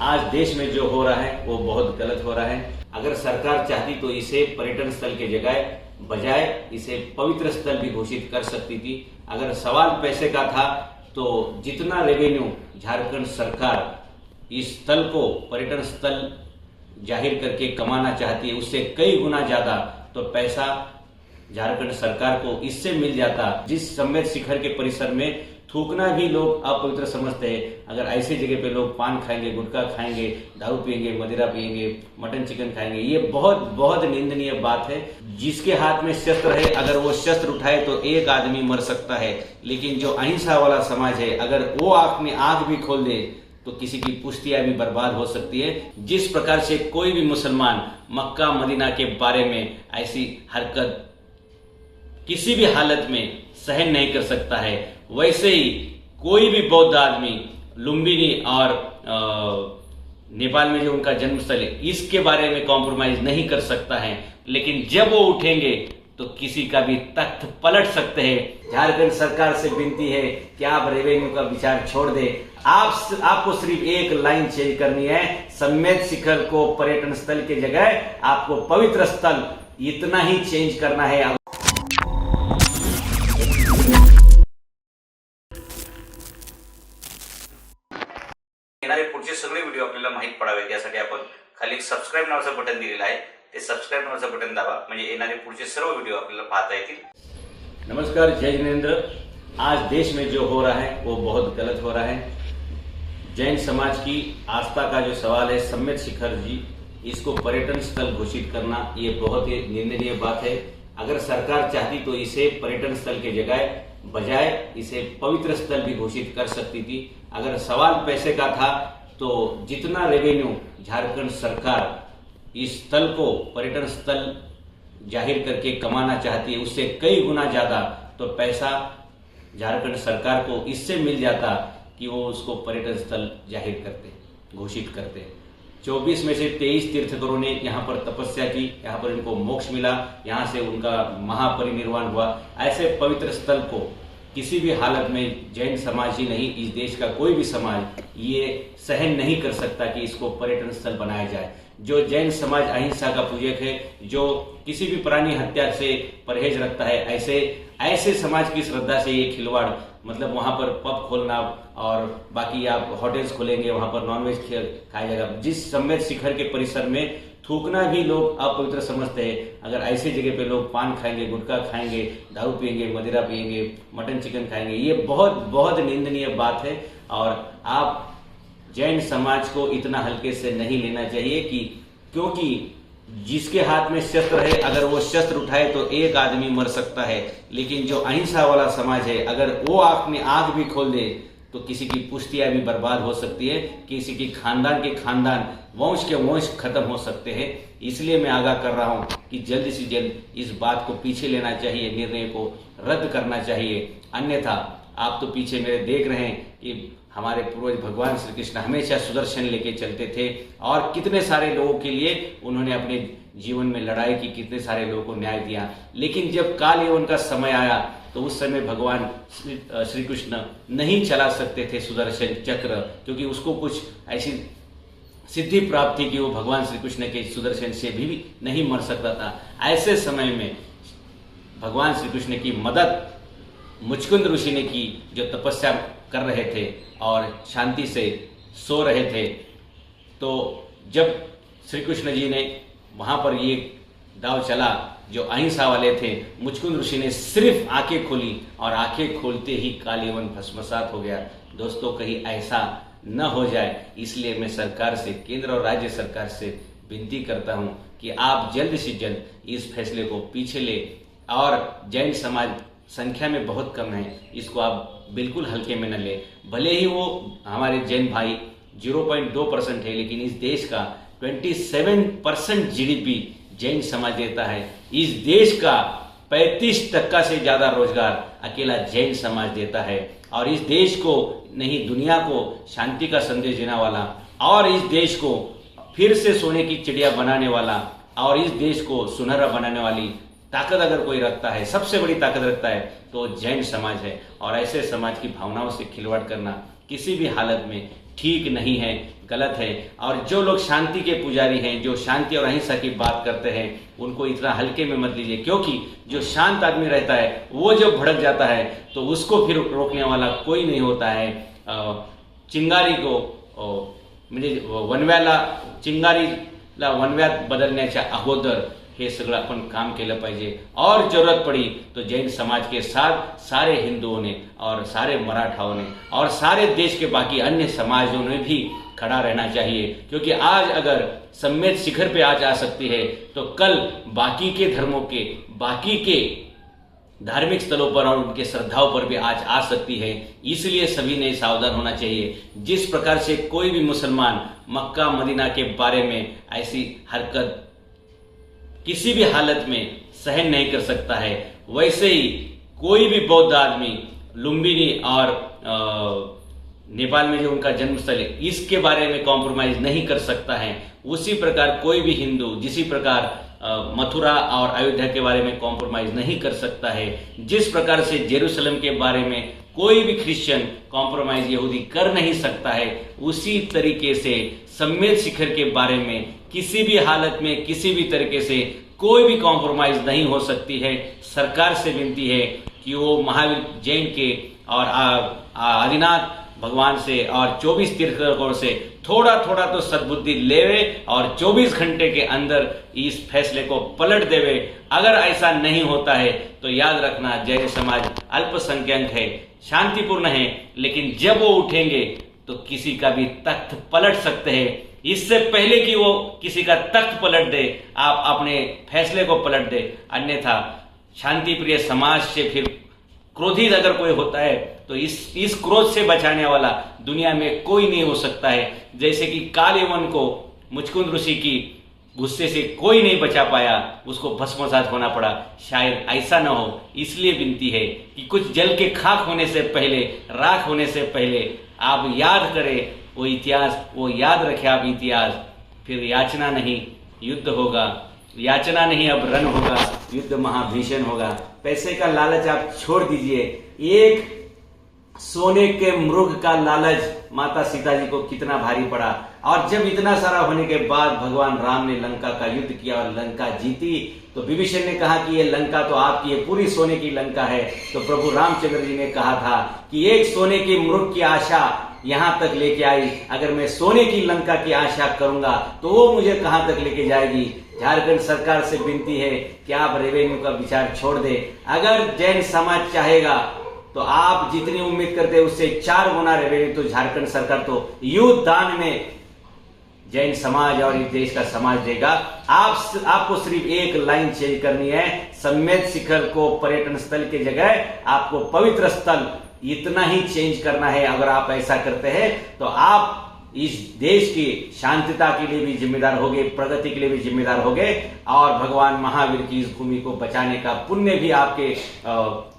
आज देश में जो हो रहा है वो बहुत गलत हो रहा है। अगर सरकार चाहती तो इसे पर्यटन स्थल के बजाय इसे पवित्र स्थल भी घोषित कर सकती थी। अगर सवाल पैसे का था तो जितना रेवेन्यू झारखंड सरकार इस स्थल को पर्यटन स्थल जाहिर करके कमाना चाहती है उससे कई गुना ज्यादा तो पैसा झारखंड सरकार को इससे मिल जाता। जिस सम्मेद शिखर के परिसर में थूकना भी लोग अपवित्र समझते हैं, अगर ऐसी जगह पे लोग पान खाएंगे, गुटखा खाएंगे, दारू पिएंगे, मदिरा पिएंगे, मटन चिकन खाएंगे, ये बहुत बहुत निंदनीय बात है। जिसके हाथ में शस्त्र है अगर वो शस्त्र उठाए तो एक आदमी मर सकता है, लेकिन जो अहिंसा वाला समाज है अगर वो आंख भी खोल दे तो किसी की पुश्तियां भी बर्बाद हो सकती है। जिस प्रकार से कोई भी मुसलमान मक्का मदीना के बारे में ऐसी हरकत किसी भी हालत में सहन नहीं कर सकता है, वैसे ही कोई भी बौद्ध आदमी लुम्बिनी और नेपाल में जो उनका जन्मस्थल है इसके बारे में कॉम्प्रोमाइज नहीं कर सकता है। लेकिन जब वो उठेंगे तो किसी का भी तख्त पलट सकते हैं। झारखंड सरकार से विनती है कि आप रेवेन्यू का विचार छोड़ दे। आपको सिर्फ एक लाइन चेंज करनी है, सम्मेद शिखर को पर्यटन स्थल की जगह आपको पवित्र स्थल, इतना ही चेंज करना है। येणारे पुढचे सगळे व्हिडिओ आपल्याला माहित पडावेत यासाठी आपण खाली सबस्क्राइब नावाचं बटन दिलेलं आहे, ते सबस्क्राइब नावाचं बटन दाबा, म्हणजे येणारे पुढचे सर्व व्हिडिओ आपल्याला पाहता येतील। नमस्कार, जय जिनेंद्र। आज देश में जो हो रहा है वो बहुत गलत हो रहा है। जैन समाज की आस्था का जो सवाल है सम्मेद शिखर जी, इसको पर्यटन स्थल घोषित करना ये बहुत ही निंदनीय बात है। अगर सरकार चाहती तो इसे पर्यटन स्थल के बजाय इसे पवित्र स्थल भी घोषित कर सकती थी। अगर सवाल पैसे का था तो जितना रेवेन्यू झारखंड सरकार इस स्थल को पर्यटन स्थल जाहिर करके कमाना चाहती है उससे कई गुना ज्यादा तो पैसा झारखंड सरकार को इससे मिल जाता कि वो उसको पर्यटन स्थल जाहिर करते, घोषित करते। 24 में से 23 तीर्थकरों ने यहाँ पर तपस्या की, यहाँ पर इनको मोक्ष मिला, यहाँ से उनका महापरिनिर्वाण हुआ। ऐसे पवित्र स्थल को किसी भी हालत में जैन समाज ही नहीं, इस देश का कोई भी समाज ये सहन नहीं कर सकता कि इसको पर्यटन स्थल बनाया जाए। जो जैन समाज अहिंसा का पूजक है, जो किसी भी प्राणी हत्या से परहेज रखता है, ऐसे समाज की श्रद्धा से ये खिलवाड़, मतलब वहां पर पब खोलना और बाकी आप होटल्स खोलेंगे, वहां पर नॉनवेज खाया जाएगा। जिस सम्मेद शिखर के परिसर में थूकना भी लोग अपवित्र समझते हैं, अगर ऐसी जगह पे लोग पान खाएंगे, गुटखा खाएंगे, दारू पिएंगे, मदिरा पिएंगे, मटन चिकन खाएंगे, ये बहुत बहुत निंदनीय बात है। और आप जैन समाज को इतना हल्के से नहीं लेना चाहिए क्योंकि जिसके हाथ में शस्त्र है अगर वो शस्त्र उठाए तो एक आदमी मर सकता है, लेकिन जो अहिंसा वाला समाज है अगर वो आंख भी खोल दे तो किसी की पुश्तियां भी बर्बाद हो सकती है, किसी की खानदान के खानदान, वंश के वंश खत्म हो सकते हैं। इसलिए मैं आगाह कर रहा हूं कि जल्द से जल्द इस बात को पीछे लेना चाहिए, निर्णय को रद्द करना चाहिए। अन्यथा आप तो पीछे मेरे देख रहे हैं कि हमारे पूर्वज भगवान श्री कृष्ण हमेशा सुदर्शन लेके चलते थे और कितने सारे लोगों के लिए उन्होंने अपने जीवन में लड़ाई की, कितने सारे लोगों को न्याय दिया। लेकिन जब काल यवन का समय आया तो उस समय भगवान श्री कृष्ण नहीं चला सकते थे सुदर्शन चक्र, क्योंकि उसको कुछ ऐसी सिद्धि प्राप्त थी कि वो भगवान श्री कृष्ण के सुदर्शन से भी नहीं मर सकता था। ऐसे समय में भगवान श्री कृष्ण की मदद मुचकुंद ऋषि ने की, जो तपस्या कर रहे थे और शांति से सो रहे थे। तो जब श्री कृष्ण जी ने वहां पर ये दाव चला, जो अहिंसा वाले थे, मुचकुंद ऋषि ने सिर्फ आंखें खोली और आंखें खोलते ही कालीवन भस्मसात हो गया। दोस्तों, कहीं ऐसा न हो जाए, इसलिए मैं सरकार से, केंद्र और राज्य सरकार से विनती करता हूं कि आप जल्द से जल्द इस फैसले को पीछे ले। और जैन समाज संख्या में बहुत कम है, इसको आप बिल्कुल हल्के में न ले। भले ही वो हमारे जैन भाई 0.2% है, लेकिन इस देश का 27% जीडीपी जैन समाज देता है। इस देश का 35% से ज्यादा रोजगार अकेला जैन समाज देता है। और इस देश को नहीं, दुनिया को शांति का संदेश देने वाला, और इस देश को फिर से सोने की चिड़िया बनाने वाला, और इस देश को सुनहरा बनाने वाली ताकत अगर कोई रखता है, सबसे बड़ी ताकत रखता है, तो जैन समाज है। और ऐसे समाज की भावनाओं से खिलवाड़ करना किसी भी हालत में ठीक नहीं है। गलत है। और जो लोग शांति के पुजारी हैं, जो शांति और अहिंसा की बात करते हैं, उनको इतना हल्के में मत लीजिए, क्योंकि जो शांत आदमी रहता है वो जब भड़क जाता है तो उसको फिर रोकने वाला कोई नहीं होता है। चिंगारी को म्हणजे वनव्याला चिंगारीला वनव्यात बदलण्याच्या अगोदर हे सगळं आपण काम केलं पाहिजे। और जरूरत पड़ी तो जैन समाज के साथ सारे हिंदुओं ने और सारे मराठाओं ने और सारे देश के बाकी अन्य समाजों ने भी खड़ा रहना चाहिए, क्योंकि आज अगर सम्मेद शिखर पे आज आ सकती है तो कल बाकी के धर्मों के बाकी के धार्मिक स्थलों पर और उनके श्रद्धाओं पर भी आज आ सकती है। इसलिए सभी ने सावधान होना चाहिए। जिस प्रकार से कोई भी मुसलमान मक्का मदीना के बारे में ऐसी हरकत किसी भी हालत में सहन नहीं कर सकता है, वैसे ही कोई भी बौद्ध आदमी लुम्बिनी और नेपाल में जो उनका जन्मस्थल है इसके बारे में कॉम्प्रोमाइज नहीं कर सकता है। उसी प्रकार कोई भी हिंदू जिसी प्रकार मथुरा और अयोध्या के बारे में कॉम्प्रोमाइज नहीं कर सकता है, जिस प्रकार से जेरूसलम के बारे में कोई भी क्रिश्चियन कॉम्प्रोमाइज यहूदी कर नहीं सकता है, उसी तरीके से सम्मेद शिखर के बारे में किसी भी हालत में किसी भी तरीके से कोई भी कॉम्प्रोमाइज नहीं हो सकती है। सरकार से विनती है कि वो महावीर जैन के और आदिनाथ भगवान से और 24 तीर्थंकरों से थोड़ा थोड़ा तो सद्बुद्धि लेवे और 24 घंटे के अंदर इस फैसले को पलट देवे। अगर ऐसा नहीं होता है तो याद रखना जैन समाज अल्पसंख्यक है, शांतिपूर्ण है, लेकिन जब वो उठेंगे तो किसी का भी तख्त पलट सकते हैं। इससे पहले कि वो किसी का तख्त पलट दे, आप अपने फैसले को पलट दे, अन्यथा शांति प्रिय समाज से फिर क्रोधित अगर कोई होता है तो इस क्रोध से बचाने वाला दुनिया में कोई नहीं हो सकता है। जैसे कि कालेवन को मुचकुंद ऋषि की गुस्से से कोई नहीं बचा पाया, उसको भस्मसात होना पड़ा, शायद ऐसा न हो। इसलिए विनती है कि कुछ जल के खाक होने से पहले, राख होने से पहले आप याद करें वो इतिहास, वो याद रखें आप इतिहास। फिर याचना नहीं युद्ध होगा, याचना नहीं अब रन होगा, युद्ध महाभीषण होगा। पैसे का लालच आप छोड़ दीजिए। एक सोने के मृग का लालच माता सीता जी को कितना भारी पड़ा, और जब इतना सारा होने के बाद भगवान राम ने लंका का युद्ध किया और लंका जीती, तो विभीषण ने कहा कि ये लंका तो आपकी है, पूरी सोने की लंका है। तो प्रभु रामचंद्र जी ने कहा था कि एक सोने की मृग की आशा यहां तक लेके आई, अगर मैं सोने की लंका की आशा करूंगा तो वो मुझे कहां तक लेके जाएगी। झारखंड सरकार से विनती है कि आप रेवेन्यू का विचार छोड़ दे। अगर जैन समाज चाहेगा तो आप जितनी उम्मीद करते हैं उससे 4 गुना रेवेन्यू तो झारखंड सरकार तो युद्ध दान में जैन समाज और इस देश का समाज देगा। आपको सिर्फ एक लाइन चेंज करनी है, सम्मेद शिखर को पर्यटन स्थल की जगह आपको पवित्र स्थल इतना ही चेंज करना है। अगर आप ऐसा करते हैं तो आप इस देश की शांतिता के लिए भी जिम्मेदार होंगे, प्रगति के लिए भी जिम्मेदार होंगे, और भगवान महावीर की इस भूमि को बचाने का पुण्य भी आपके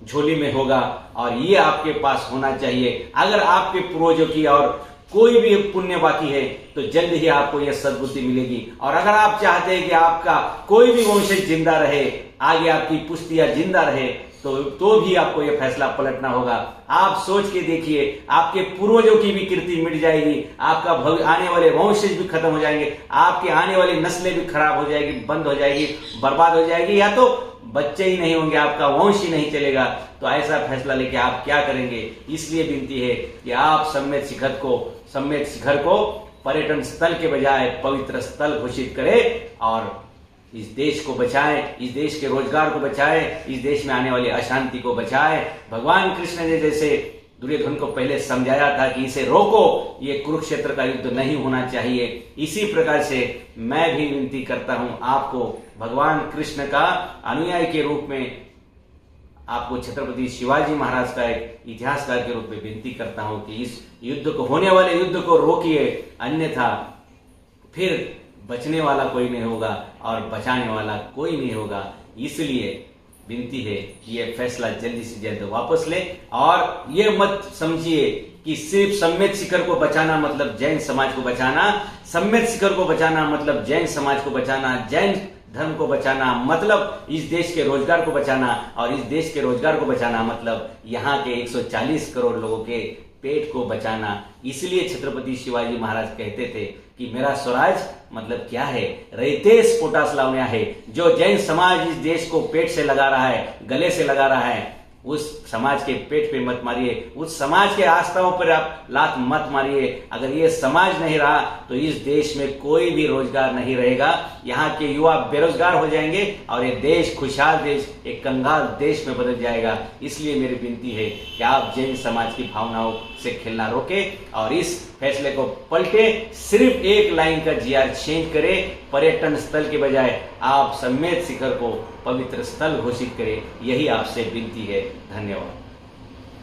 झोली में होगा, और ये आपके पास होना चाहिए। अगर आपके पूर्वजों की और कोई भी पुण्य बाकी है तो जल्द ही आपको यह सद्बुद्धि मिलेगी। और अगर आप चाहते हैं कि आपका कोई भी वंशज जिंदा रहे, आगे आपकी पुश्तियां जिंदा रहे, तो भी आपको यह फैसला पलटना होगा। आप सोच के देखिए, आपके पूर्वजों की भी कीर्ति मिट जाएगी, आपका आने वाले वंशज भी खत्म हो जाएंगे, आपके आने वाली नस्लें भी खराब हो जाएगी, बंद हो जाएगी, बर्बाद हो जाएगी, या तो बच्चे ही नहीं होंगे, आपका वंश ही नहीं चलेगा। तो ऐसा फैसला लेके आप क्या करेंगे? इसलिए विनती है कि आप सम्मेद शिखर को पर्यटन स्थल के बजाय पवित्र स्थल घोषित करें और इस देश को बचाएं, इस देश के रोजगार को बचाएं, इस देश में आने वाली अशांति को बचाएं। भगवान कृष्ण ने जैसे दुर्योधन को पहले समझाया था कि इसे रोको, ये कुरुक्षेत्र का युद्ध नहीं होना चाहिए, इसी प्रकार से मैं भी विनती करता हूं आपको, भगवान कृष्ण का अनुयायी के रूप में आपको छत्रपति शिवाजी महाराज का एक इतिहासकार के रूप में विनती करता हूं कि इस युद्ध को, होने वाले युद्ध को रोकिए, अन्यथा फिर बचने वाला कोई नहीं होगा और बचाने वाला कोई नहीं होगा। इसलिए विनती है कि यह फैसला जल्दी से जल्द वापस ले, और ये मत समझिए कि सिर्फ सम्मेद शिखर को बचाना मतलब जैन समाज को बचाना, सम्मेद शिखर को बचाना मतलब जैन समाज को बचाना, जैन धर्म को बचाना मतलब इस देश के रोजगार को बचाना, और इस देश के रोजगार को बचाना मतलब यहाँ के 140 करोड़ लोगों के पेट को बचाना। इसलिए छत्रपति शिवाजी महाराज कहते थे कि मेरा स्वराज मतलब क्या है, रयतेस पोटास लावणे आहे। जो जैन समाज इस देश को पेट से लगा रहा है, गले से लगा रहा है, उस समाज के पेट पे मत मारिए, उस समाज के आस्थाओं पर आप लात मत मारिए। अगर ये समाज नहीं रहा तो इस देश में कोई भी रोजगार नहीं रहेगा, यहाँ के युवा बेरोजगार हो जाएंगे और ये देश खुशहाल देश एक कंगाल देश में बदल जाएगा। इसलिए मेरी विनती है कि आप जैन समाज की भावनाओं से खेलना रोकें और इस फैसले को पलटे। सिर्फ एक लाइन का जीआर चेंज करें, पर्यटन स्थल के बजाय आप सम्मेद शिखर को पवित्र स्थल घोषित करें। यही आपसे विनती है। धन्यवाद।